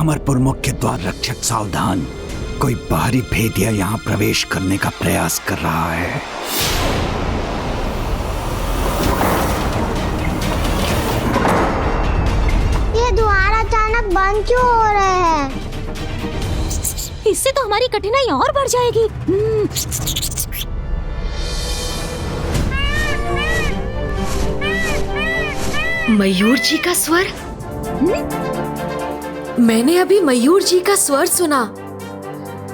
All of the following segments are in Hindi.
अमरपुर मुख्य द्वार रक्षक सावधान, कोई बाहरी भेदिया यहाँ प्रवेश करने का प्रयास कर रहा है। ये द्वार अचानक बंद क्यों हो रहे हैं? इससे तो हमारी कठिनाई और बढ़ जाएगी। मयूर जी का स्वर? मैंने अभी मयूर जी का स्वर सुना।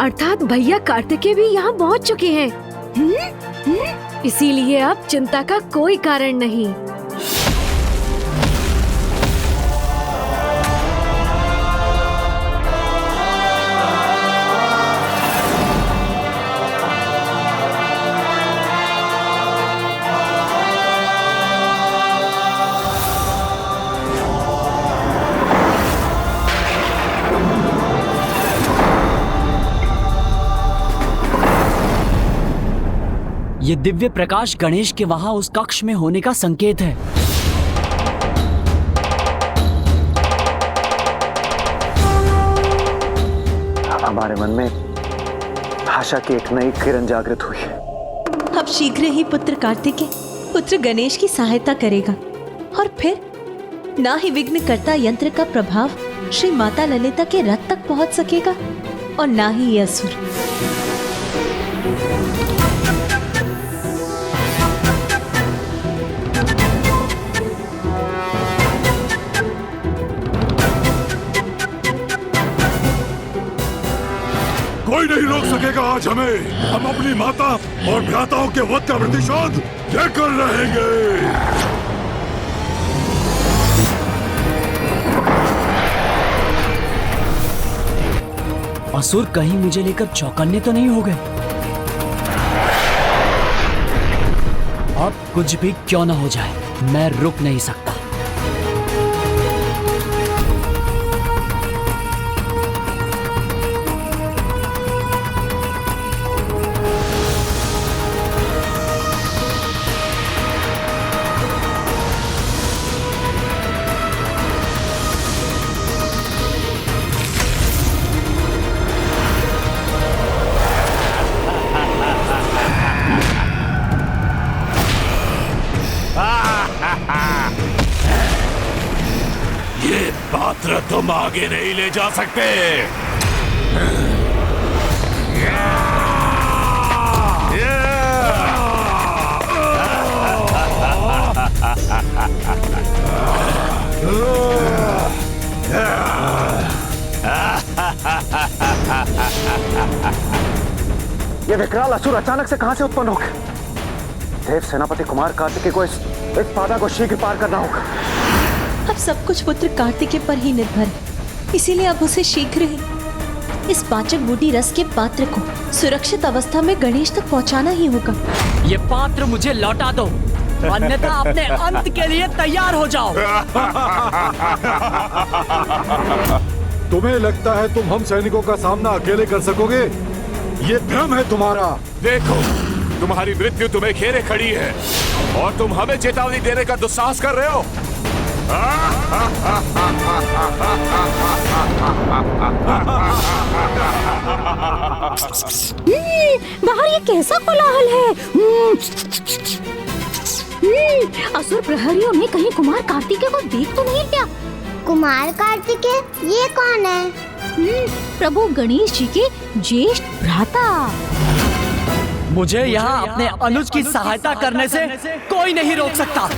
अर्थात भैया कार्तिकेय भी यहाँ पहुँच चुके हैं। इसीलिए अब चिंता का कोई कारण नहीं। ये दिव्य प्रकाश गणेश के वहां उस कक्ष में होने का संकेत है। हमारे मन में आशा की एक नई किरण जागृत हुई है। अब शीघ्र ही पुत्र कार्तिकेय पुत्र गणेश की सहायता करेगा और फिर ना ही विघ्नकर्ता यंत्र का प्रभाव श्री माता ललिता के रथ तक पहुंच सकेगा और ना ही ये असुर। कोई नहीं रोक सकेगा आज हमें। हम अपनी माता और भ्राताओं के वध का प्रतिशोध लेकर रहेंगे। असुर कहीं मुझे लेकर चौकन्ने तो नहीं हो गए? अब कुछ भी क्यों न हो जाए, मैं रुक नहीं सकता। ये पात्र तुम आगे नहीं ले जा सकते। ये विकराल असुर अचानक से कहां से उत्पन्न हो गए? देव सेनापति कुमार कार्तिकेय को इस बाधा को शीघ्र पार करना होगा। अब सब कुछ पुत्र कार्तिकेय पर ही निर्भर है, इसीलिए अब उसे शीघ्र ही इस पाचक बूटी रस के पात्र को सुरक्षित अवस्था में गणेश तक पहुंचाना ही होगा। ये पात्र मुझे लौटा दो, अन्यथा अपने अंत के लिए तैयार हो जाओ। तुम्हें लगता है तुम हम सैनिकों का सामना अकेले कर सकोगे? ये भ्रम है तुम्हारा। देखो, तुम्हारी मृत्यु तुम्हें घेरे खड़ी है और तुम हमें चेतावनी देने का दुस्साहस कर रहे हो। बाहर ये कैसा कोलाहल है? असुर प्रहरियों में कहीं कुमार कार्तिकेय को देख तो नहीं क्या? कुमार कार्तिकेय ये कौन है? प्रभु गणेश जी के ज्येष्ठ भ्राता। मुझे यहाँ अपने अनुज की सहायता करने से कोई नहीं रोक सकता।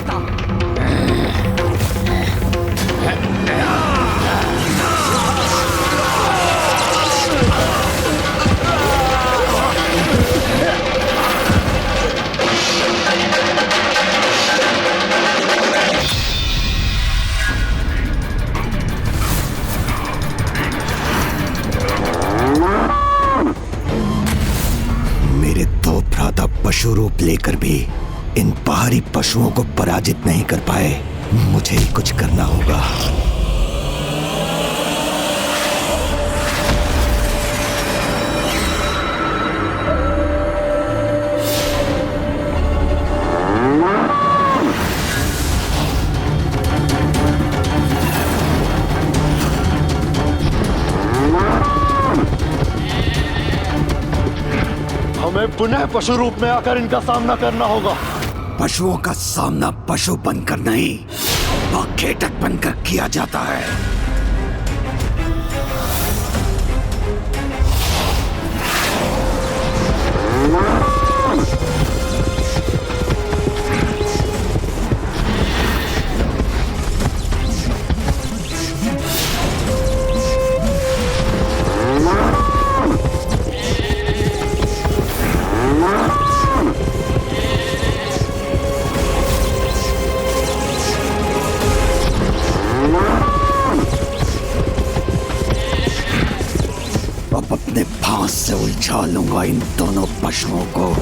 मेरे दो भ्राता पशु रूप लेकर भी इन बाहरी पशुओं को पराजित नहीं कर पाए। मुझे ही कुछ करना होगा। हमें पुनः पशु रूप में आकर इनका सामना करना होगा। पशुओं का सामना पशु बनकर नहीं, बाखेटक बनकर किया जाता है। अब अपने फांस से उलझा लूंगा इन दोनों पशुओं को।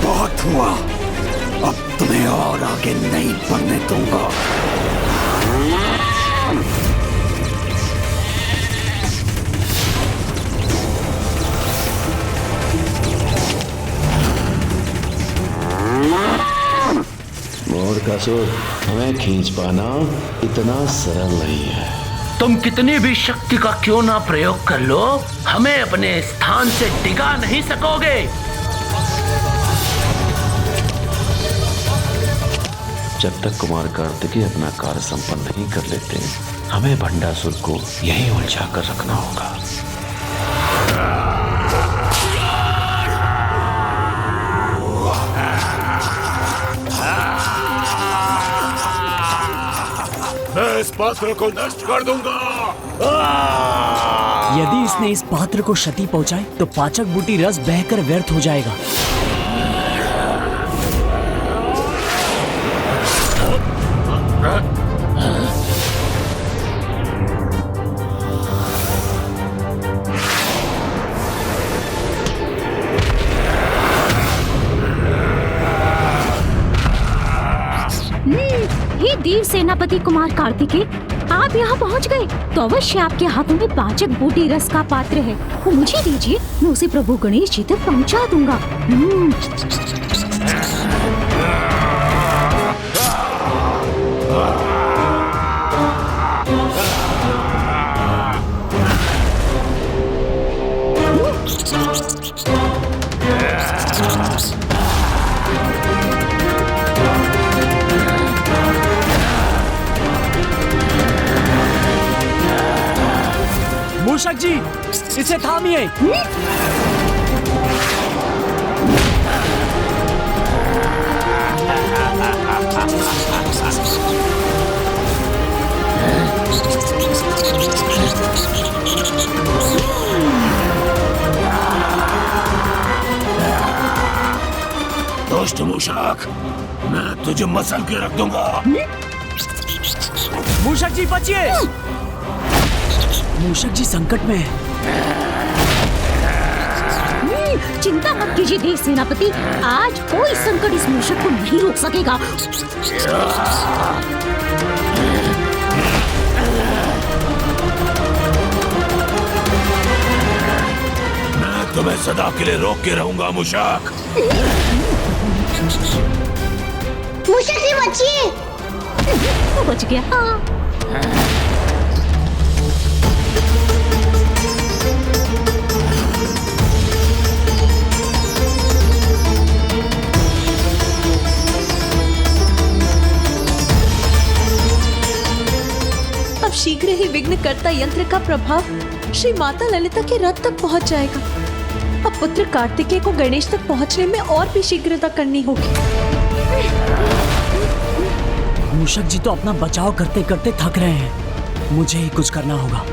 बहुत हुआ, अब तुम्हें और आगे नहीं बढ़ने दूंगा। मोरकासुर, हमें खींच पाना इतना सरल नहीं है। तुम कितनी भी शक्ति का क्यों ना प्रयोग कर लो, हमें अपने स्थान से डिगा नहीं सकोगे। जब तक कुमार कार्तिकेय अपना कार्य संपन्न नहीं कर लेते, हमें भंडासुर को यहीं उलझा कर रखना होगा। मैं इस पात्र को नष्ट कर दूंगा। यदि इसने इस पात्र को क्षति पहुंचाई तो पाचक बूटी रस बहकर व्यर्थ हो जाएगा। हे देव सेनापति कुमार कार्तिकेय, आप यहाँ पहुँच गए तो अवश्य आपके हाथों में पाचक बूटी रस का पात्र है, वो मुझे दीजिए, मैं उसे प्रभु गणेश जी तक पहुँचा दूंगा। मूषक जी, इसे थामिए। दुष्ट मूषक, मैं तुझे मसल के रख दूंगा। मूषक जी बचिए, मूषक जी संकट में है। चिंता मत कीजिए देव सेनापति, आज कोई संकट इस मूषक को नहीं रोक सकेगा। मैं तुम्हें सदा के लिए रोक के रहूंगा मूषक। मूषक जी बचिए। वो बच गया। अब शीघ्र ही विघ्नकर्ता यंत्र का प्रभाव श्री माता ललिता के रथ तक पहुंच जाएगा। अब पुत्र कार्तिकेय को गणेश तक पहुंचने में और भी शीघ्रता करनी होगी। मूषक जी तो अपना बचाव करते करते थक रहे हैं, मुझे ही कुछ करना होगा।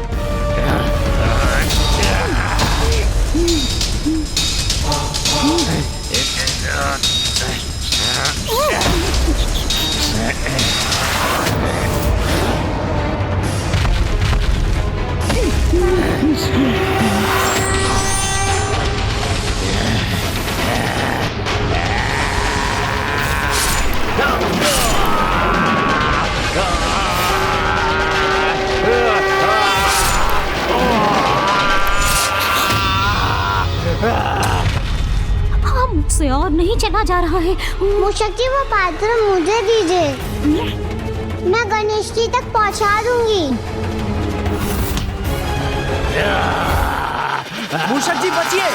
No! से और नहीं चला जा रहा है। मूषक जी वो पात्र मुझे दीजिए, मैं गणेश जी तक पहुंचा दूंगी। मूषक जी बचिए।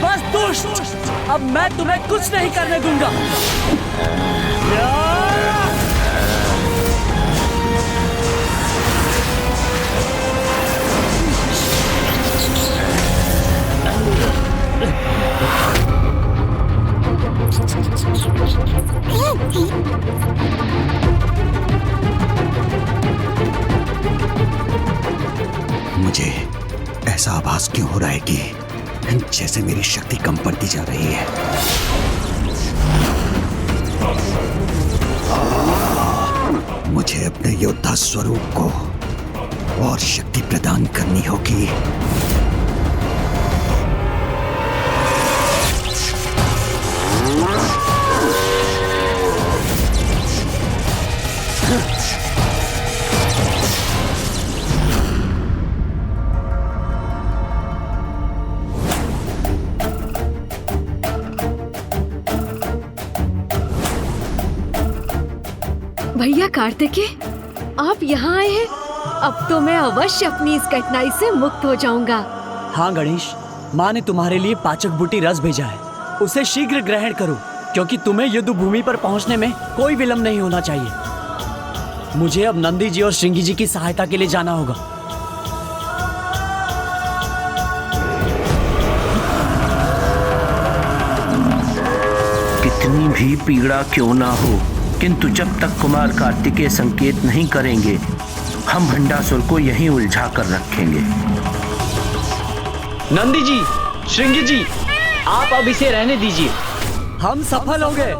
बस दुष्ट, अब मैं तुम्हें कुछ नहीं करने दूंगा। मुझे ऐसा आभास क्यों हो रहा है कि जैसे मेरी शक्ति कम पड़ती जा रही है। मुझे अपने योद्धा स्वरूप को और शक्ति प्रदान करनी होगी। भैया कार्तिकेय, आप यहाँ आए हैं। अब तो मैं अवश्य अपनी इस कठिनाई से मुक्त हो जाऊंगा। हाँ गणेश, माँ ने तुम्हारे लिए पाचक बूटी रस भेजा है, उसे शीघ्र ग्रहण करो, क्योंकि तुम्हें युद्ध भूमि पर पहुँचने में कोई विलंब नहीं होना चाहिए। मुझे अब नंदी जी और श्रृंगी जी की सहायता के लिए जाना होगा। कितनी भी पीड़ा क्यों ना हो, किंतु जब तक कुमार कार्तिकेय संकेत नहीं करेंगे, हम भंडासुर को यहीं उलझा कर रखेंगे। नंदी जी, श्रृंगी जी, आप अब इसे रहने दीजिए। हम सफल हो गए।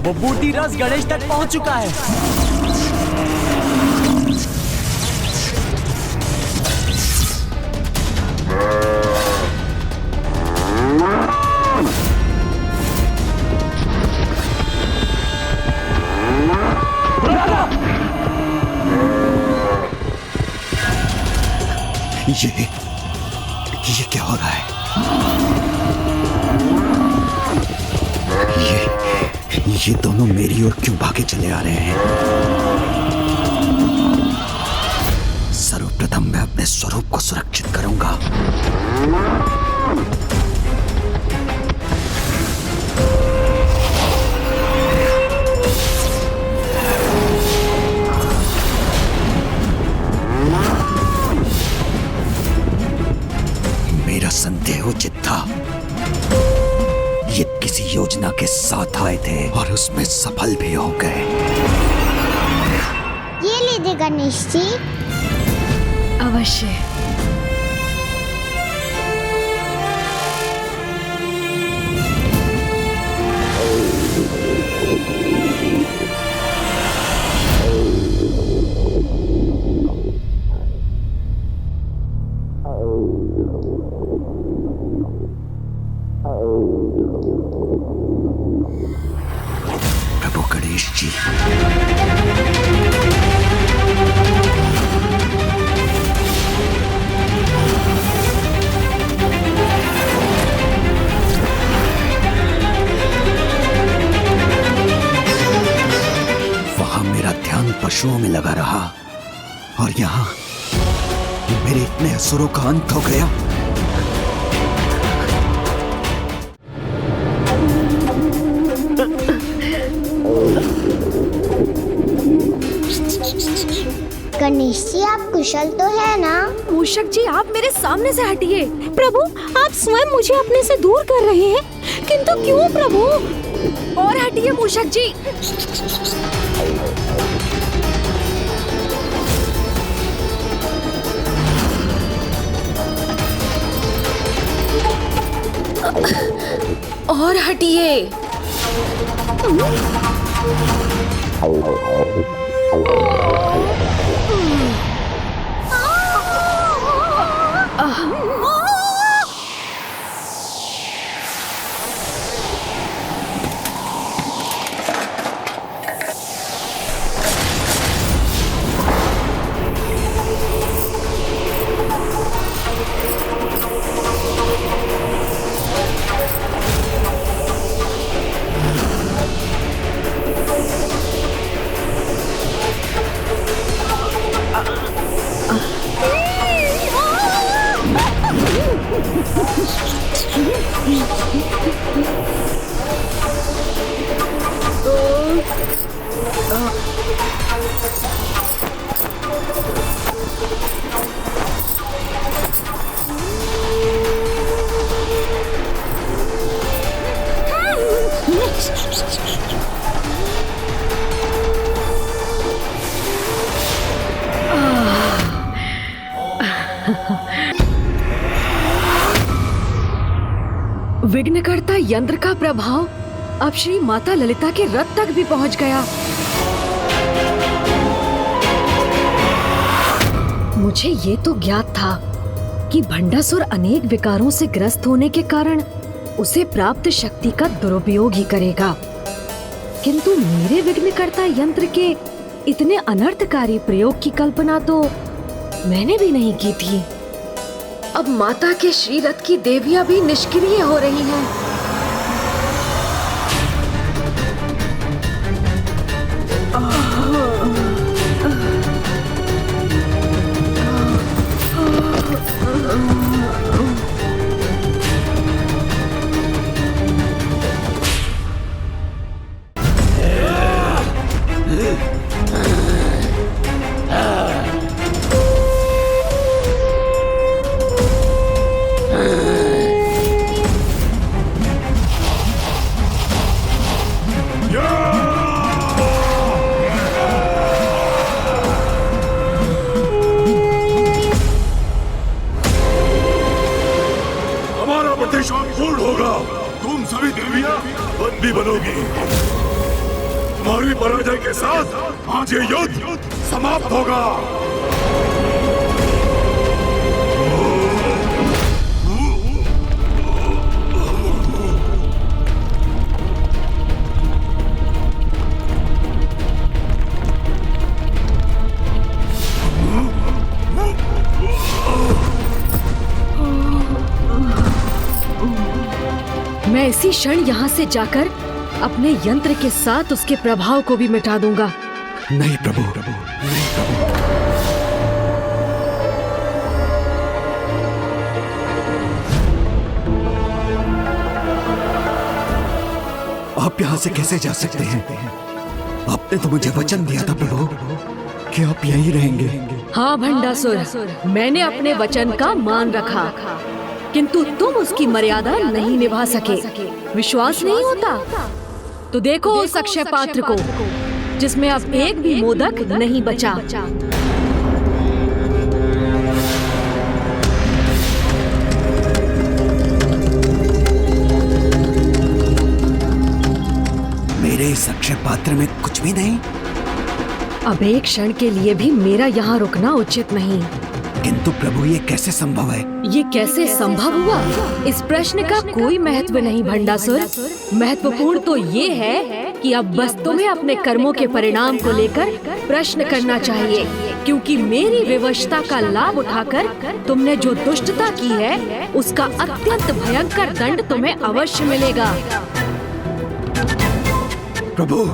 वो बूटी रस गणेश तक पहुंच चुका है। ये क्या हो रहा है? ये दोनों मेरी ओर क्यों भागे चले आ रहे हैं? सर्वप्रथम मैं अपने स्वरूप को सुरक्षित करूंगा। मेरा संदेह उचित था। ये किसी योजना के साथ आए थे और उसमें सफल भी हो गए। ये लीजिए गणेश जी। अवश्य। प्रभु गणेश जी, वहां मेरा ध्यान पशुओं में लगा रहा और यहाँ मेरे इतने असुरों का अंत हो गया। गणेश जी आप कुशल तो है ना? मूषक जी आप मेरे सामने से हटिए। प्रभु, आप स्वयं मुझे अपने से दूर कर रहे हैं, किंतु क्यों प्रभु? और हटिए मूषक जी। और हटिए। विघ्नकर्ता यंत्र का प्रभाव अब श्री माता ललिता के रथ तक भी पहुंच गया। मुझे ये तो ज्ञात था कि भंडासुर अनेक विकारों से ग्रस्त होने के कारण उसे प्राप्त शक्ति का दुरुपयोग ही करेगा, किंतु मेरे विघ्नकर्ता यंत्र के इतने अनर्थकारी प्रयोग की कल्पना तो मैंने भी नहीं की थी। अब माता के श्री रथ की देवियां भी निष्क्रिय हो रही हैं। पूर्ण होगा। तुम सभी देवियां बंदी बनोगी। तुम्हारी पराजय के साथ आज ये युद्ध समाप्त होगा। मैं इसी क्षण यहाँ से जाकर अपने यंत्र के साथ उसके प्रभाव को भी मिटा दूंगा। नहीं प्रभु, नहीं प्रभु। आप यहाँ से कैसे जा सकते हैं? आपने तो मुझे वचन दिया था प्रभु कि आप यहीं रहेंगे। हाँ भंडासुर, मैंने अपने वचन का मान रखा, किंतु तुम उसकी मर्यादा नहीं निभा सके। विश्वास नहीं होता तो देखो उस अक्षय पात्र को जिसमें अब एक भी मोदक नहीं बचा। मेरे इस अक्षय पात्र में कुछ भी नहीं। अब एक क्षण के लिए भी मेरा यहाँ रुकना उचित नहीं। किंतु प्रभु ये कैसे संभव है? ये कैसे संभव हुआ? इस प्रश्न का कोई महत्व नहीं भंडासुर। महत्वपूर्ण तो ये है कि अब बस तुम्हें अपने कर्मों के परिणाम को लेकर प्रश्न करना चाहिए, क्योंकि मेरी विवशता का लाभ उठाकर तुमने जो दुष्टता की है उसका अत्यंत भयंकर दंड तुम्हें अवश्य मिलेगा। प्रभु,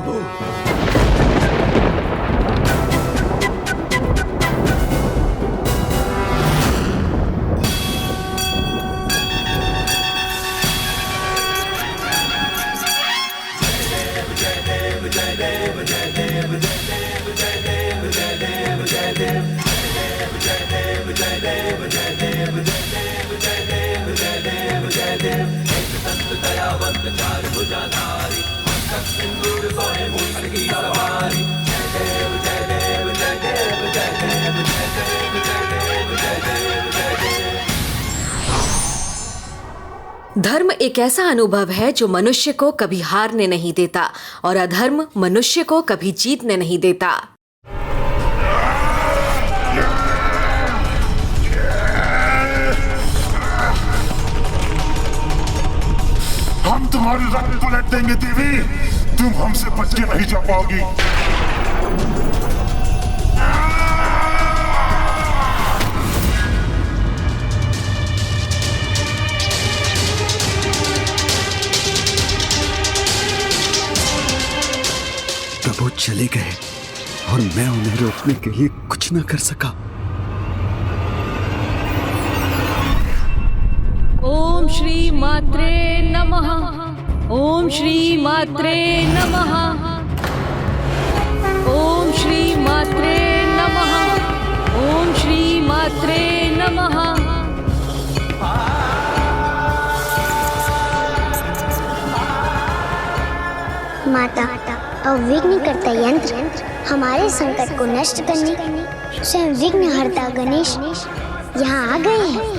धर्म एक ऐसा अनुभव है जो मनुष्य को कभी हारने नहीं देता और अधर्म मनुष्य को कभी जीतने नहीं देता। तुम्हारी रक्त पलट देंगे देवी। तुम हमसे बच के नहीं जा पाओगी। प्रभु चले गए और मैं उन्हें रोकने के लिए कुछ न कर सका। ओम श्री मात्रे नमः। ओम श्री मात्रे नमः। ओम श्री मात्रे नमः। ओम श्री मात्रे नमः। माता, अब विघ्नकर्ता यंत्र हमारे संकट को नष्ट करने स्वयं विघ्नहर्ता गणेश यहाँ आ गए हैं।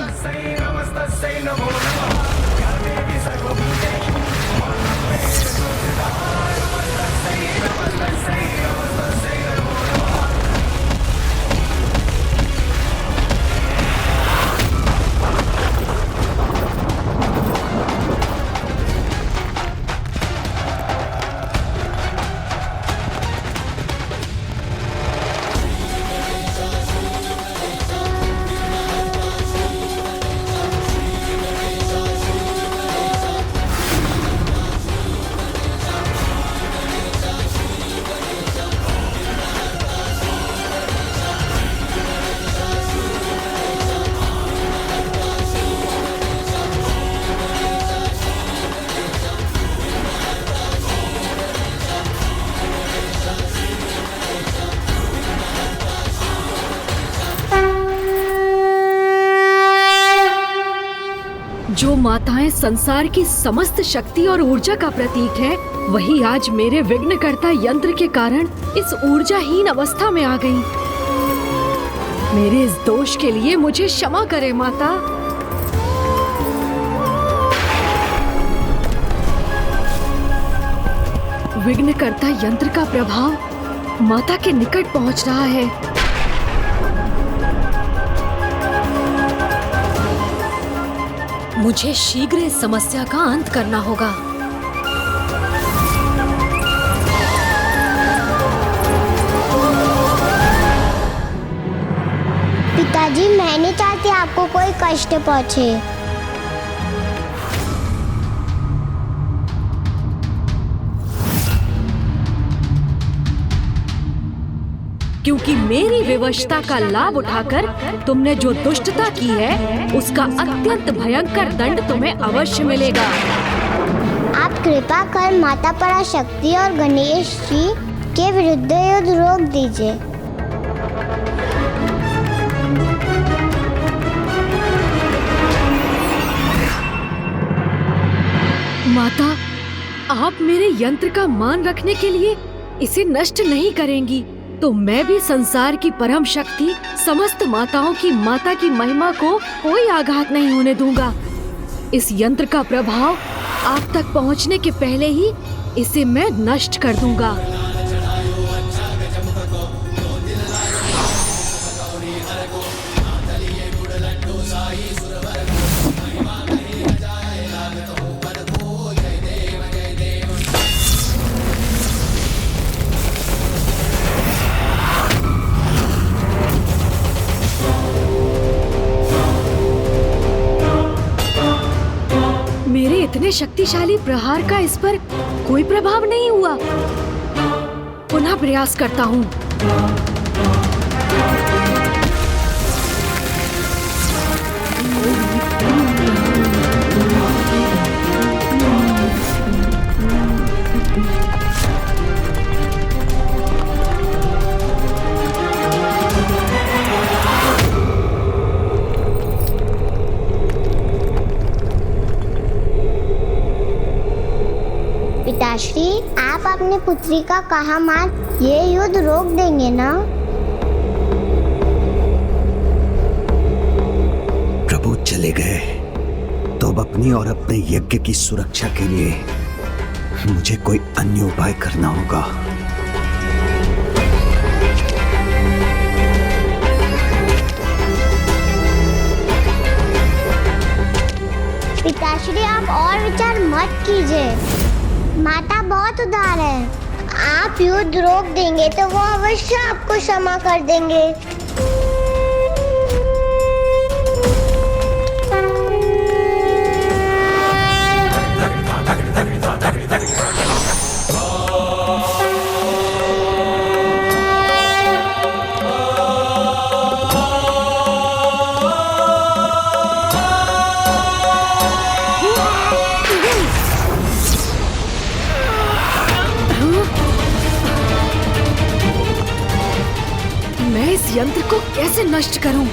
जो माताएं संसार की समस्त शक्ति और ऊर्जा का प्रतीक है, वही आज मेरे विघ्नकर्ता यंत्र के कारण इस ऊर्जाहीन अवस्था में आ गई। मेरे इस दोष के लिए मुझे क्षमा करे माता। विघ्नकर्ता यंत्र का प्रभाव माता के निकट पहुंच रहा है। मुझे शीघ्र इस समस्या का अंत करना होगा। पिताजी, मैं नहीं चाहती आपको कोई कष्ट पहुंचे। क्योंकि मेरी विवशता का लाभ उठाकर तुमने जो दुष्टता की है, उसका अत्यंत भयंकर दंड तुम्हें अवश्य मिलेगा। आप कृपा कर माता पराशक्ति और गणेश जी के विरुद्ध युद्ध रोक दीजिए। माता, आप मेरे यंत्र का मान रखने के लिए इसे नष्ट नहीं करेंगी, तो मैं भी संसार की परम शक्ति समस्त माताओं की माता की महिमा को कोई आघात नहीं होने दूंगा। इस यंत्र का प्रभाव आप तक पहुंचने के पहले ही इसे मैं नष्ट कर दूंगा। मेरे इतने शक्तिशाली प्रहार का इस पर कोई प्रभाव नहीं हुआ। पुनः प्रयास करता हूँ। पिताश्री, आप अपनी पुत्री का कहा मान ये युद्ध रोक देंगे ना? प्रभु चले गए तो अब अपनी और अपने यज्ञ की सुरक्षा के लिए मुझे कोई अन्य उपाय करना होगा। पिताश्री, आप और विचार मत मत कीजिए। माता बहुत उदार है। आप युद्ध रोक देंगे तो वो अवश्य आपको क्षमा कर देंगे। मैं इस यंत्र को कैसे नष्ट करूं?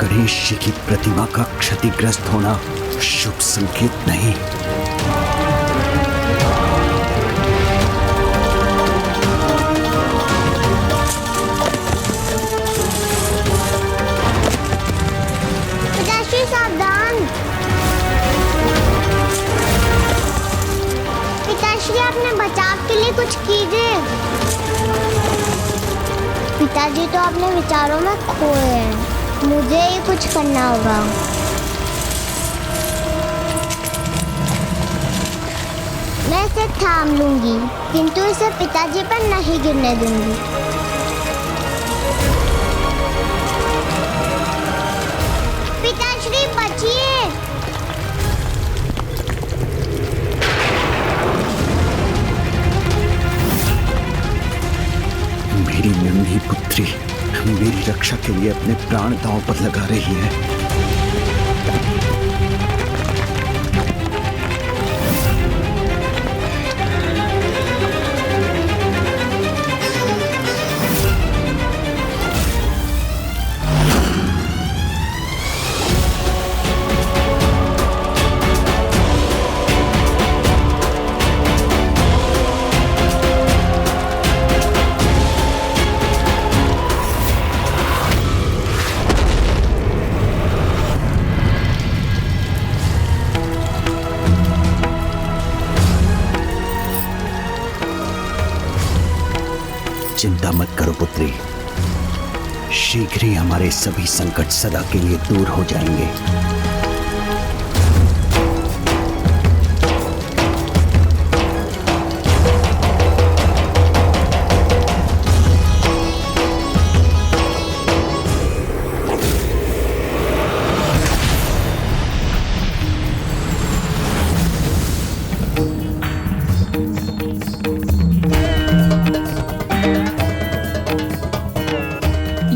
गणेश जी की प्रतिमा का क्षतिग्रस्त होना शुभ संकेत नहीं। पिताश्री सावधान। पिताश्री अपने बचाव के लिए कुछ कीजिए। पिताजी तो अपने विचारों में खोए हैं। मुझे ही कुछ करना होगा। मैं इसे थाम लूंगी, किंतु इसे पिताजी पर नहीं गिरने दूंगी। पिताश्री बचिए। मेरी नन्ही पुत्री मेरी रक्षा के लिए अपने प्राण दांव पर लगा रही है। चिंता मत करो पुत्री, शीघ्र ही हमारे सभी संकट सदा के लिए दूर हो जाएंगे।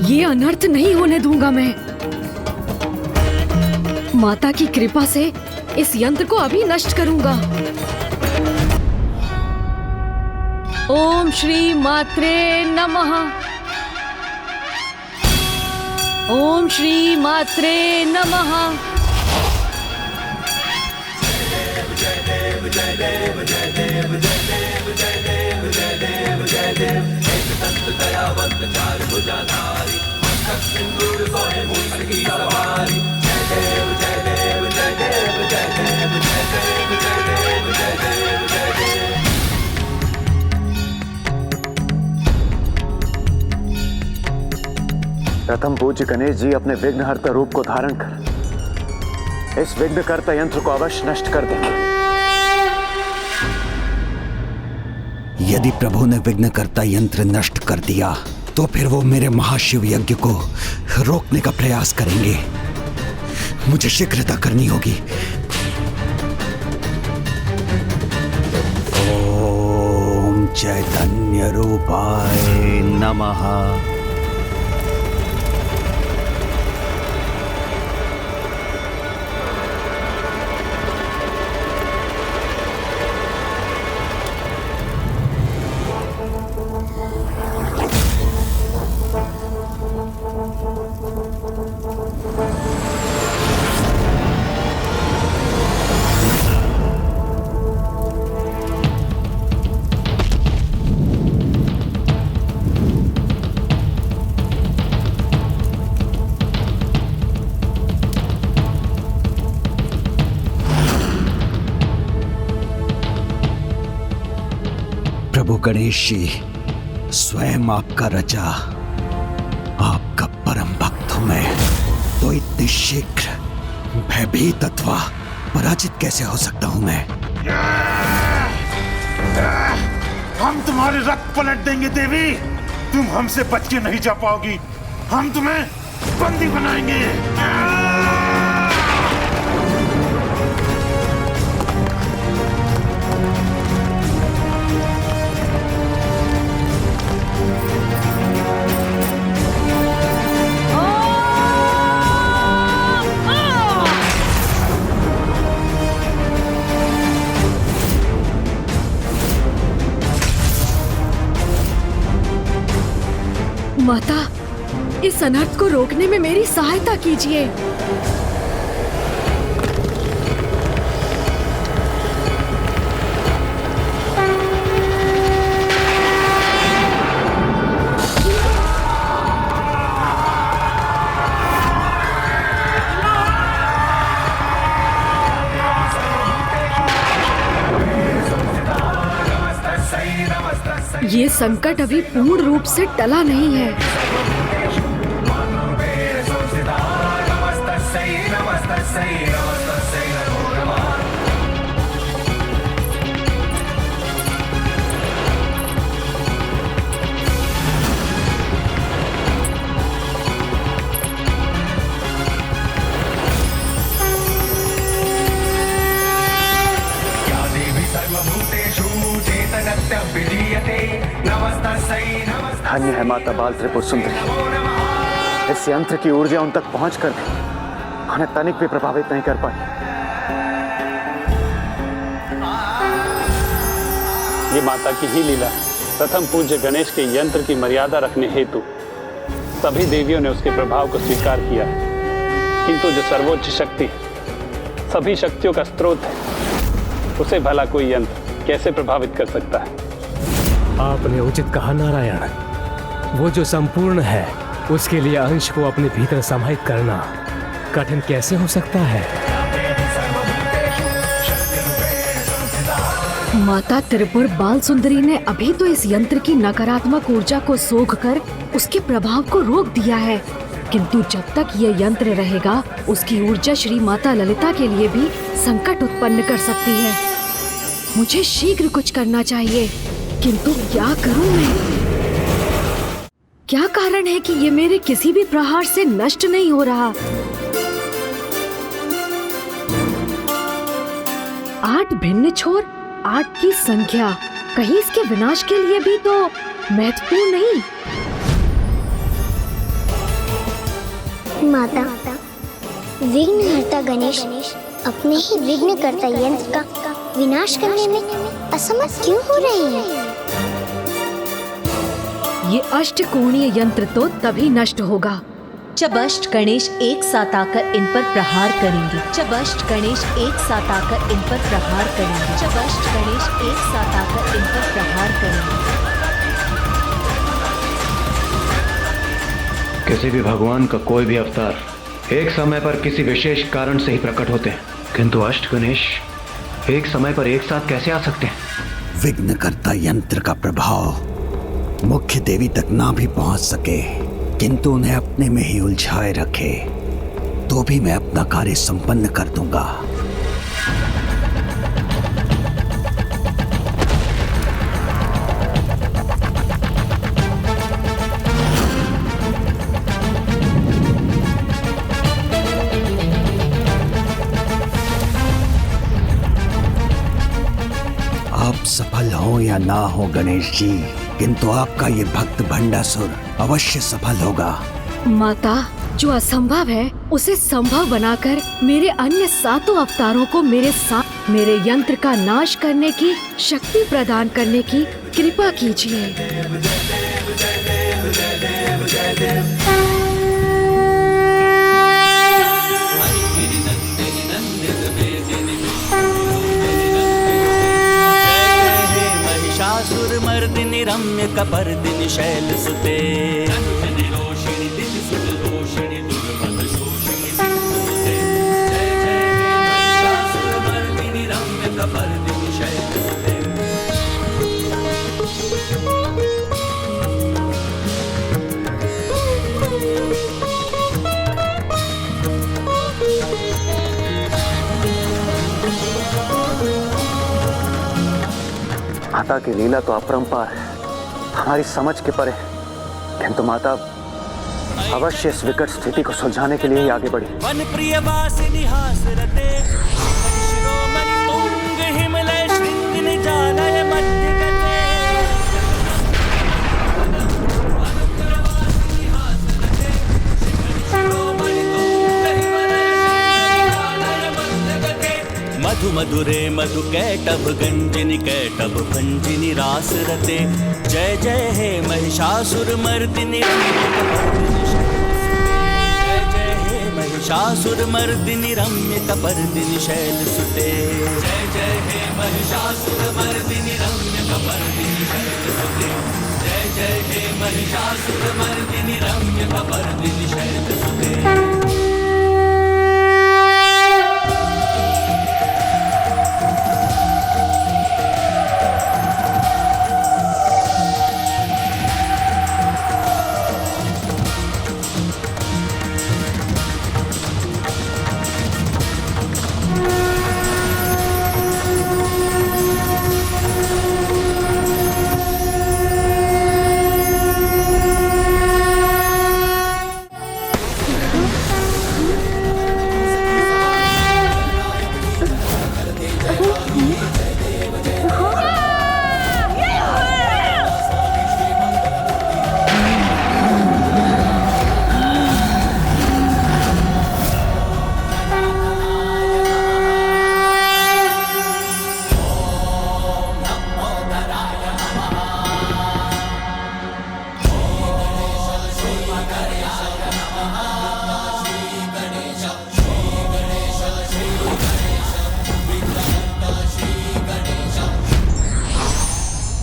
ये अनर्थ नहीं होने दूंगा मैं। माता की कृपा से इस यंत्र को अभी नष्ट करूंगा। ओम श्री मात्रे नमः। ओम श्री मात्रे नमः। प्रथम पूज्य गणेश जी अपने विघ्नहर्ता रूप को धारण कर इस विघ्नकर्ता यंत्र को अवश्य नष्ट कर देंगे। यदि प्रभु ने विघ्नकर्ता यंत्र नष्ट कर दिया तो फिर वो मेरे महाशिव यज्ञ को रोकने का प्रयास करेंगे। मुझे शीघ्रता करनी होगी। ओम चैतन्य रूपाय नमः। प्रभु गणेश जी स्वयं आपका रचा, आपका परम भक्त हूं मैं, तो इतने शीघ्र भयभीत अथवा पराजित कैसे हो सकता हूं मैं? हम तुम्हारे रथ पलट देंगे देवी, तुम हमसे बच के नहीं जा पाओगी, हम तुम्हें बंदी बनाएंगे। माता, इस अनर्थ को रोकने में मेरी सहायता कीजिए। ये संकट अभी पूर्ण रूप से टला नहीं है। धन्य है माता बाल त्रिपुर सुंदरी, इस यंत्र की ऊर्जा उन तक पहुंचकर भी उन्हें तनिक भी प्रभावित नहीं कर पाई। ये माता की ही लीला। प्रथम पूज्य गणेश के यंत्र की मर्यादा रखने हेतु सभी देवियों ने उसके प्रभाव को स्वीकार किया, किंतु जो सर्वोच्च शक्ति सभी शक्तियों का स्रोत है, उसे भला कोई यंत्र कैसे प्रभावित कर सकता है? आपने उचित कहा नारायण, वो जो संपूर्ण है उसके लिए अंश को अपने भीतर समाहित करना कठिन कैसे हो सकता है? माता त्रिपुर बाल सुंदरी ने अभी तो इस यंत्र की नकारात्मक ऊर्जा को सोखकर उसके प्रभाव को रोक दिया है, किंतु जब तक ये यंत्र रहेगा उसकी ऊर्जा श्री माता ललिता के लिए भी संकट उत्पन्न कर सकती है। मुझे शीघ्र कुछ करना चाहिए, किंतु क्या करूं मैं? क्या कारण है कि ये मेरे किसी भी प्रहार से नष्ट नहीं हो रहा? 8 भिन्न छोर, 8 की संख्या, कहीं इसके विनाश के लिए भी तो महत्वपूर्ण नहीं? माता, विघ्नहर्ता गणेश अपने ही विघ्नकर्ता यंत्र का विनाश करने में असमर्थ क्यों हो रहे हैं? ये अष्टकोणीय यंत्र तो तभी नष्ट होगा जब अष्ट गणेश एक साथ आकर इन पर प्रहार करेंगे। जब अष्ट गणेश एक साथ आकर इन पर प्रहार करेंगे। जब अष्ट गणेश एक साथ आकर इन पर प्रहार करेंगे। किसी भी भगवान का कोई भी अवतार एक समय पर किसी विशेष कारण से ही प्रकट होते हैं, किंतु अष्ट गणेश एक समय पर एक साथ कैसे आ सकते हैं? विघ्नकर्ता यंत्र का प्रभाव मुख्य देवी तक ना भी पहुंच सके, किंतु उन्हें अपने में ही उलझाए रखे, तो भी मैं अपना कार्य संपन्न कर दूंगा। आप सफल हो या ना हो गणेश जी, किंतु आपका ये भक्त भंडासुर अवश्य सफल होगा। माता, जो असंभव है उसे संभव बनाकर मेरे अन्य 7 अवतारों को मेरे साथ मेरे यंत्र का नाश करने की शक्ति प्रदान करने की कृपा कीजिए। महिषासुरमर्दिनि रम्य कपर्दिनि शैलसुते माता की लीला तो अपरंपार है, हमारी समझ के परे, किंतु माता अवश्य इस विकट स्थिति को सुलझाने के लिए ही आगे बढ़ी। वन प्रिय वासिनी हासरते शिरोमणि तुंग हिमलय श्रृंग निजालय मध्य गते। मधु मधुरे मधु कैटभ गंजिनी कैटभ भंजिनी रास रते। जय जय हे महिषासुर मर्दिनी, जय जय हे महिषासुर मर्दिनी रम्य कपर्दिनी शैल सुते। जय जय हे महिषासुर मर्दिनी रम्य कपर्दिनी शैल सुते। जय जय हे महिषासुर मर्दिनी रम्य कपर्दिनी शैल सुते।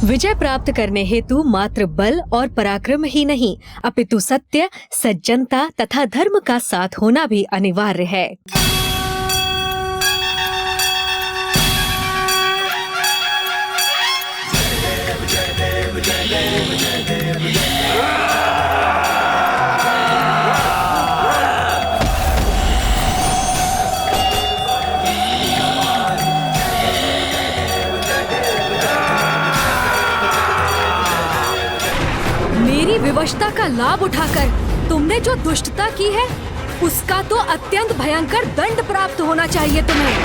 विजय प्राप्त करने हेतु मात्र बल और पराक्रम ही नहीं, अपितु सत्य, सज्जनता तथा धर्म का साथ होना भी अनिवार्य है। मेरी विवशता का लाभ उठाकर तुमने जो दुष्टता की है, उसका तो अत्यंत भयंकर दंड प्राप्त होना चाहिए तुम्हें।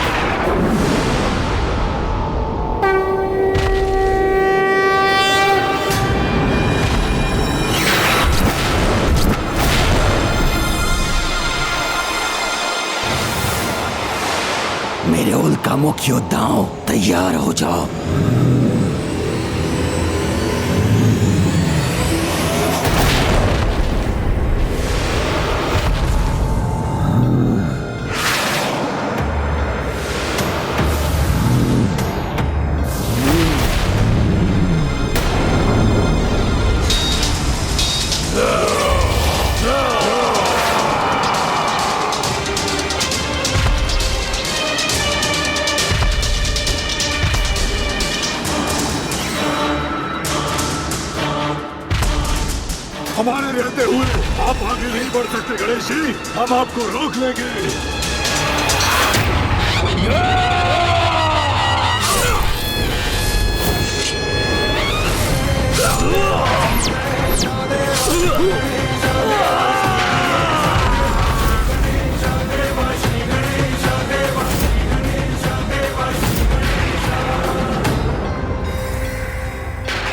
मेरे उल्कामुख योद्धाओं, तैयार हो जाओ। हमारे रहते हुए आप आगे नहीं बढ़ सकते गणेश जी, हम आपको रोक लेंगे।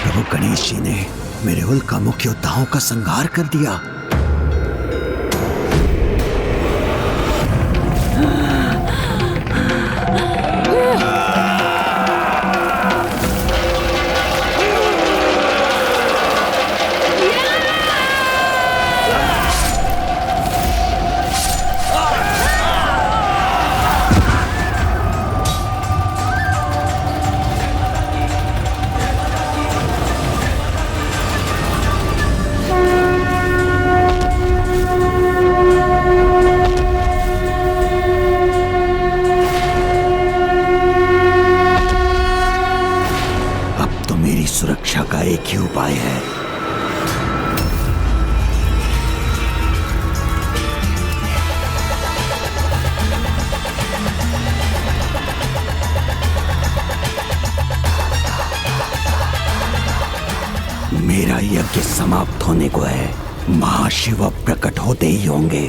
प्रभु गणेश जी ने मेरे उल्कामुख योद्धाओं का संहार कर दिया। सुरक्षा का एक ही उपाय है, मेरा यज्ञ समाप्त होने को है। महाशिव अब प्रकट होते ही होंगे।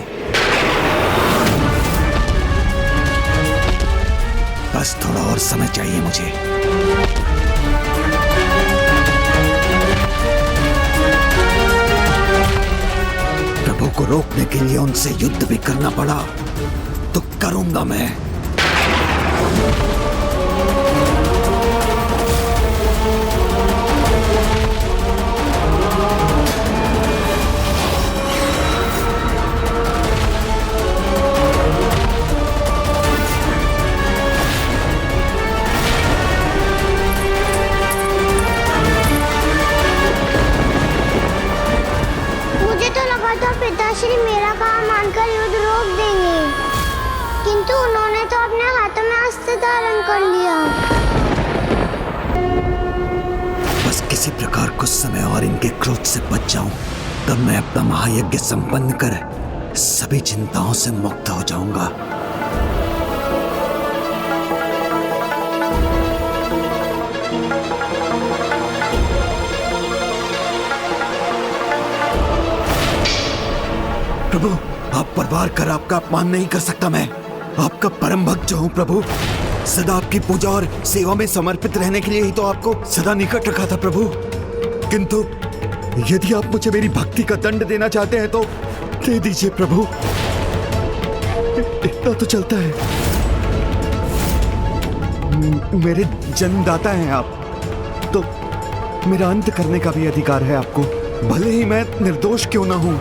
बस थोड़ा और समय चाहिए मुझे। प्रभु को रोकने के लिए उनसे युद्ध भी करना पड़ा तो करूंगा मैं। पिताश्री मेरा काम मानकर युद्ध रोक देंगे, किंतु उन्होंने तो अपने हाथों में अस्त्र धारण कर लिया। बस किसी प्रकार कुछ समय और इनके क्रोध से बच जाऊं, तब मैं अपना महायज्ञ संपन्न कर सभी चिंताओं से मुक्त हो जाऊंगा। प्रभु, आप परवार कर आपका अपमान नहीं कर सकता। मैं आपका परम भक्त जो हूँ प्रभु। सदा आपकी पूजा और सेवा में समर्पित रहने के लिए ही तो आपको सदा निकट रखा था प्रभु। किंतु यदि आप मुझे मेरी भक्ति का दंड देना चाहते हैं तो दे दीजिए प्रभु। इतना तो चलता है। मेरे जन्मदाता हैं आप, तो मेरा अंत करने का भी अधिकार है आपको, भले ही मैं निर्दोष क्यों ना हूं।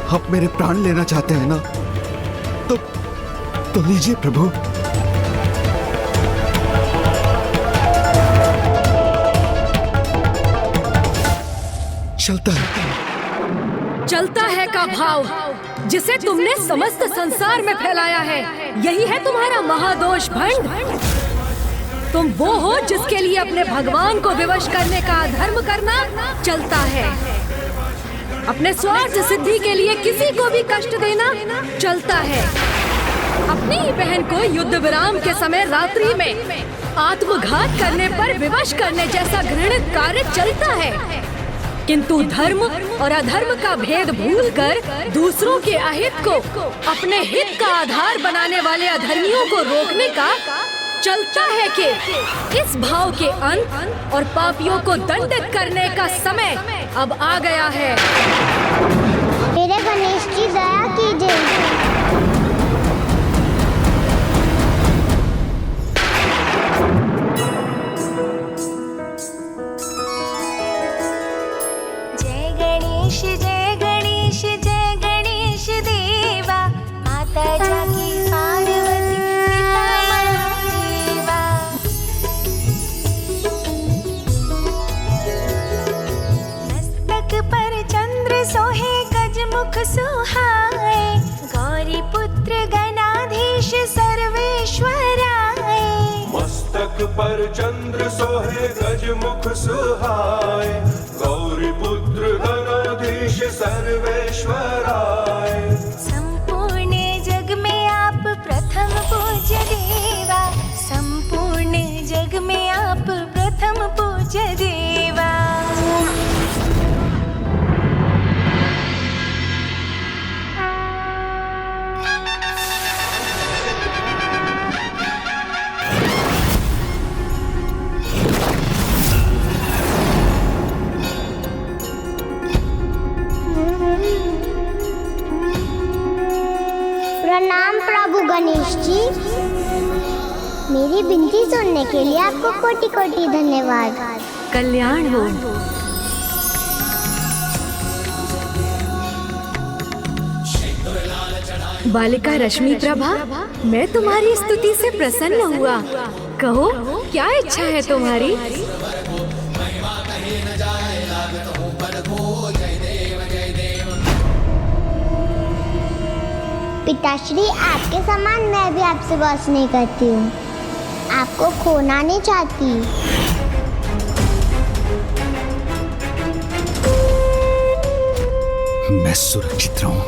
आप मेरे प्राण लेना चाहते हैं ना, तो लीजिए प्रभु। चलता है का भाव जिसे तुमने समस्त संसार में फैलाया है, यही है तुम्हारा महादोष भंड। तुम वो हो जिसके लिए अपने भगवान को विवश करने का अधर्म करना चलता है। अपने स्वार्थ सिद्धि के लिए किसी को भी कष्ट देना चलता है। अपनी ही बहन को युद्ध विराम के समय रात्रि में आत्मघात करने पर विवश करने जैसा घृणित कार्य चलता है। किंतु धर्म और अधर्म का भेद भूलकर दूसरों के अहित को अपने हित का आधार बनाने वाले अधर्मियों को रोकने का चलता है कि इस भाव के अंत और पापियों को दंडित करने का समय अब आ गया है। मेरे गणेश की दया कीजिए। जय गणेश जय गणेश जय गणेश देवा, माता जाकी सोहे गजमुख सुहाए, गौरी पुत्र गणाधीश सर्वेश्वराय। मस्तक पर चंद्र सोहे गजमुख सुहाए, गौरी पुत्र गणाधीश सर्वेश्वराय। संपूर्ण जग में आप प्रथम पूज्य देवा, संपूर्ण जग में आप प्रथम पूज्य देवा। प्रणाम प्रभु गणेश जी। मेरी विनती सुनने के लिए आपको कोटि कोटि धन्यवाद। कल्याण हो। बालिका रश्मि प्रभा, मैं तुम्हारी स्तुति से प्रसन्न हुआ। कहो क्या इच्छा है तुम्हारी? पिताश्री, आपके समान मैं भी आपसे बस नहीं करती हूँ, आपको खोना नहीं चाहती। मैं सुरक्षित रहूं,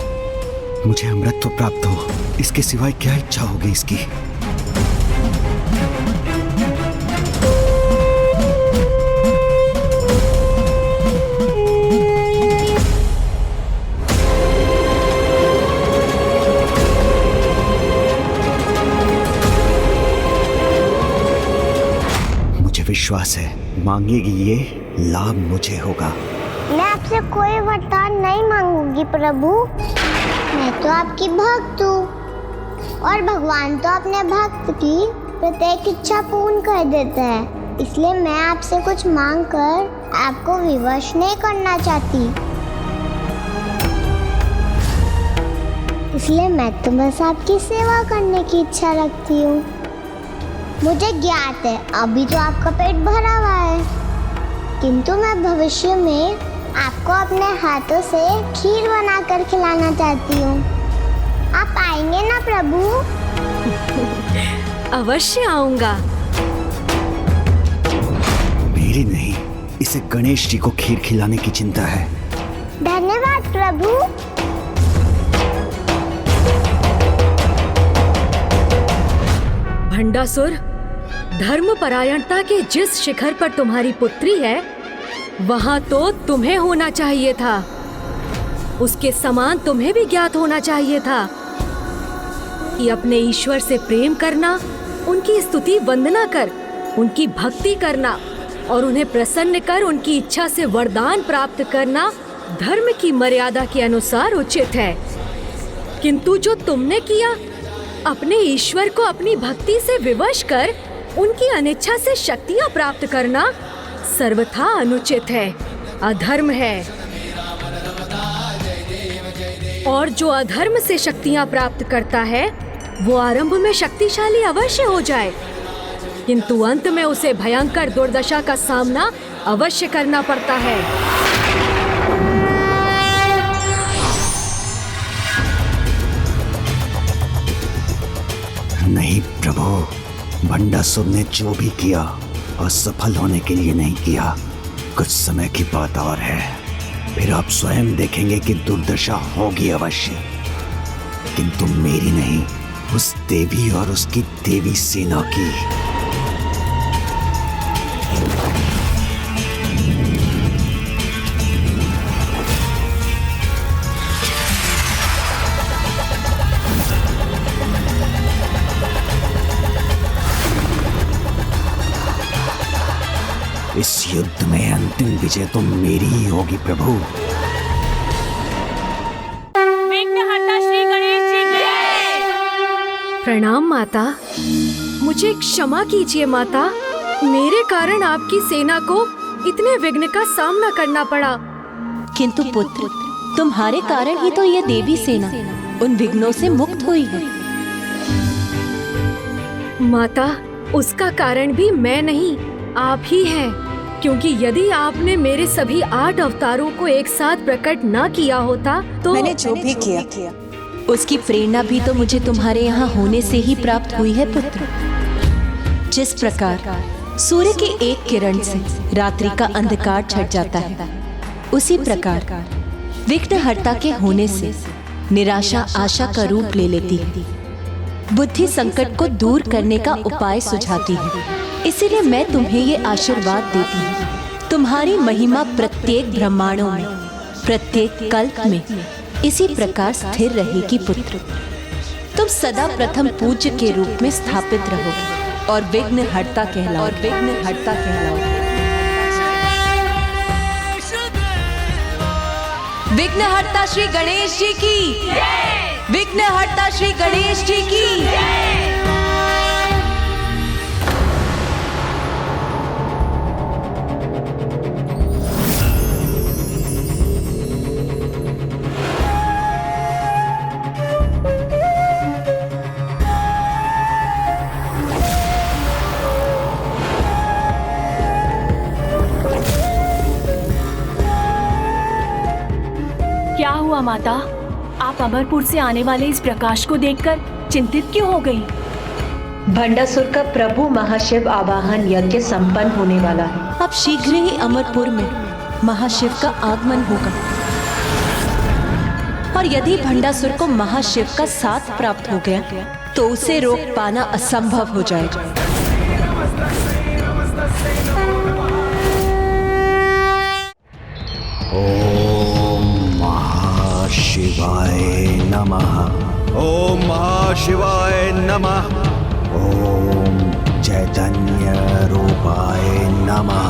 मुझे अमृत प्राप्त हो, इसके सिवाय क्या इच्छा होगी इसकी। मुझे विश्वास है मांगेगी ये लाभ मुझे होगा। मैं आपसे कोई वरदान नहीं मांगूंगी प्रभु। मैं तो आपकी भक्त हूँ और भगवान तो अपने भक्त की प्रत्येक इच्छा पूर्ण कर देते हैं। इसलिए मैं आपसे कुछ मांग कर आपको विवश नहीं करना चाहती। इसलिए मैं तो बस आपकी सेवा करने की इच्छा रखती हूँ। मुझे ज्ञात है अभी तो आपका पेट भरा हुआ है, किंतु मैं भविष्य में आपको अपने हाथों से खीर बनाकर खिलाना चाहती हूँ। आप आएंगे ना प्रभु? अवश्य आऊंगा। मेरी नहीं, इसे गणेश जी को खीर खिलाने की चिंता है। धन्यवाद प्रभु। भंडासुर, धर्मपरायणता के जिस शिखर पर तुम्हारी पुत्री है वहां तो तुम्हें होना चाहिए था। उसके समान तुम्हें भी ज्ञात होना चाहिए था कि अपने ईश्वर से प्रेम करना, उनकी स्तुति वंदना कर, उनकी भक्ति करना और उन्हें प्रसन्न कर उनकी इच्छा से वरदान प्राप्त करना धर्म की मर्यादा के अनुसार उचित है। किंतु जो तुमने किया, अपने ईश्वर को अपनी भक्ति से विवश कर उनकी अनिच्छा से शक्तियां प्राप्त करना सर्वथा अनुचित है, अधर्म है। और जो अधर्म से शक्तियां प्राप्त करता है वो आरंभ में शक्तिशाली अवश्य हो जाए, किंतु अंत में उसे भयंकर दुर्दशा का सामना अवश्य करना पड़ता है। नहीं प्रभु, भंडासुर ने जो भी किया असफल होने के लिए नहीं किया। कुछ समय की बात और है, फिर आप स्वयं देखेंगे कि दुर्दशा होगी अवश्य, किंतु मेरी नहीं, उस देवी और उसकी देवी सेना की। इस युद्ध में अंतिम विजय तो मेरी ही होगी प्रभु। विघ्नहर्ता श्री गणेश जी की प्रणाम माता। मुझे क्षमा कीजिए माता, मेरे कारण आपकी सेना को इतने विघ्न का सामना करना पड़ा। किंतु पुत्र, तुम्हारे कारण ही तो यह देवी सेना उन विघ्नों से मुक्त हुई है। माता, उसका कारण भी मैं नहीं, आप ही हैं, क्योंकि यदि आपने मेरे सभी 8 अवतारों को एक साथ प्रकट न किया होता तो मैंने जो भी किया उसकी प्रेरणा भी तो मुझे तुम्हारे यहाँ होने से ही प्राप्त हुई है पुत्र। जिस प्रकार सूर्य की एक किरण से रात्रि का अंधकार छट जाता है, उसी प्रकार विघ्नहर्ता के होने से निराशा आशा का रूप ले लेती है। बुद्धि संकट को दूर करने का उपाय सुझाती है। इसीलिए मैं तुम्हें ये आशीर्वाद देती हूँ, तुम्हारी महिमा प्रत्येक ब्रह्मांडों में, प्रत्येक कल्प में इसी प्रकार स्थिर रहेगी पुत्र। तुम सदा प्रथम पूज्य के रूप में स्थापित रहोगे और विघ्नहर्ता कहलाओगे। विघ्नहर्ता श्री गणेश जी की, विघ्नहर्ता श्री गणेश जी की। क्या हुआ माता, आप अमरपुर से आने वाले इस प्रकाश को देखकर चिंतित क्यों हो गई? भंडासुर का प्रभु महाशिव आवाहन यज्ञ संपन्न होने वाला है। अब शीघ्र ही अमरपुर में महाशिव का आगमन होगा और यदि भंडासुर को महाशिव का साथ प्राप्त हो गया तो उसे रोक पाना असंभव हो जाएगा। शिवाय नमः। ओम महाशिवाय नमः। ओम चैतन्य रूपाय नमः।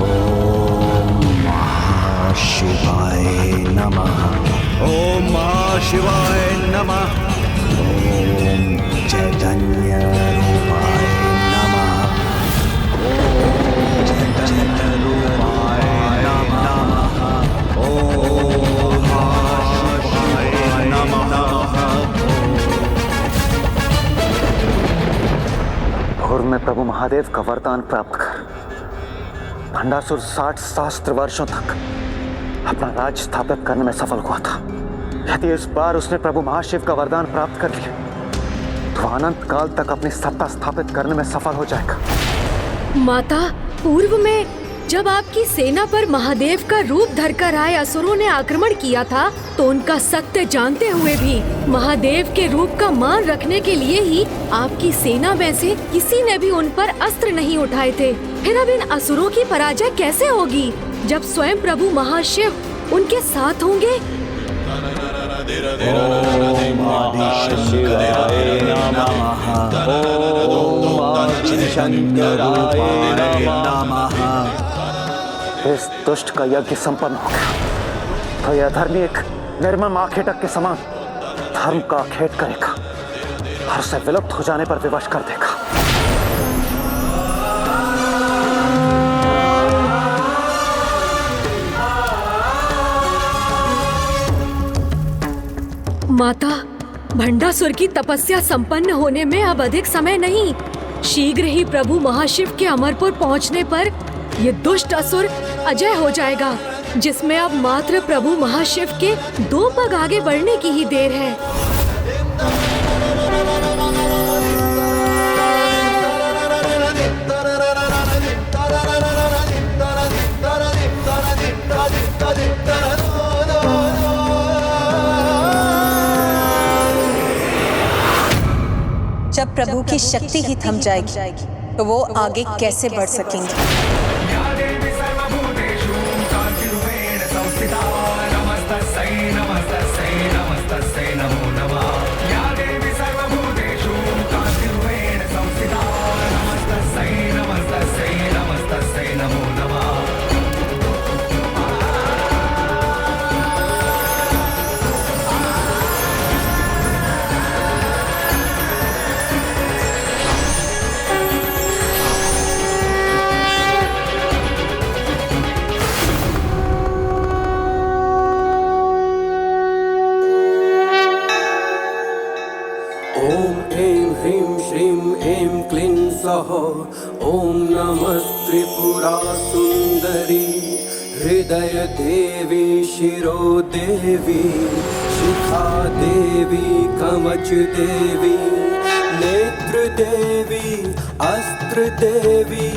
ओम महाशिवाय नमः। ओम महाशिवाय नमः। ओम चैतन्य रूपाय नमः। ओम चैतन्य रूपाय नमः। ओम महाशिवाय नमः। और मैं प्रभु महादेव का वरदान प्राप्त कर भंडासुर 60 सहस्त्र वर्षों तक अपना राज स्थापित करने में सफल हुआ था। यदि इस बार उसने प्रभु महाशिव का वरदान प्राप्त कर लिया तो अनंत काल तक अपनी सत्ता स्थापित करने में सफल हो जाएगा। माता, पूर्व में जब आपकी सेना पर महादेव का रूप धरकर आए असुरों ने आक्रमण किया था तो उनका सत्य जानते हुए भी महादेव के रूप का मान रखने के लिए ही आपकी सेना में से किसी ने भी उन पर अस्त्र नहीं उठाए थे। फिर अब इन असुरों की पराजय कैसे होगी जब स्वयं प्रभु महाशिव उनके साथ होंगे? ओम आदिशंकराय नमः। ओम आदिशंकराय नमः। इस दुष्ट का यज्ञ संपन्न हो गया तो यह धर्मी एक निर्मम आखेटक के समान धर्म का आखेट करेगा और उसे विलुप्त हो जाने पर विवश कर देगा। माता, भंडासुर की तपस्या संपन्न होने में अब अधिक समय नहीं। शीघ्र ही प्रभु महाशिव के अमरपुर पहुंचने पर ये दुष्ट असुर अजय हो जाएगा, जिसमें अब मात्र प्रभु महाशिव के 2 पग आगे बढ़ने की ही देर है। जब प्रभु की शक्ति ही थम जाएगी तो वो आगे कैसे बढ़ सकेंगे? ओम नमस्त्रिपुरा सुंदरी हृदय देवी शिरो देवी शिखा देवी कवच देवी नेत्र देवी अस्त्र देवी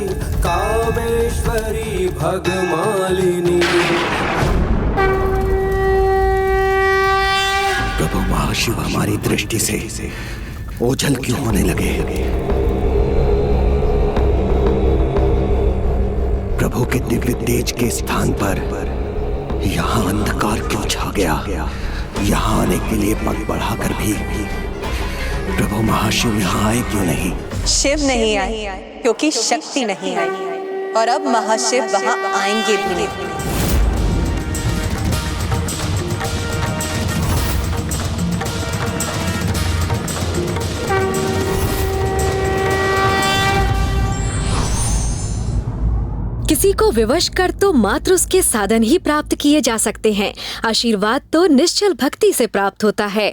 कामेश्वरी भगमालिनी। प्रभु महाशिव हमारी दृष्टि से ओझल क्यों होने लगे? प्रभु के दिव्य तेज के स्थान पर यहाँ अंधकार क्यों छा गया? यहाँ आने के लिए पग बढ़ाकर भी प्रभु महाशिव यहाँ आए क्यों नहीं? शिव नहीं आए क्योंकि शक्ति नहीं आई और अब महाशिव वहाँ आएंगे भी नहीं। किसी को विवश कर तो मात्र उसके साधन ही प्राप्त किए जा सकते हैं। आशीर्वाद तो निश्चल भक्ति से प्राप्त होता है।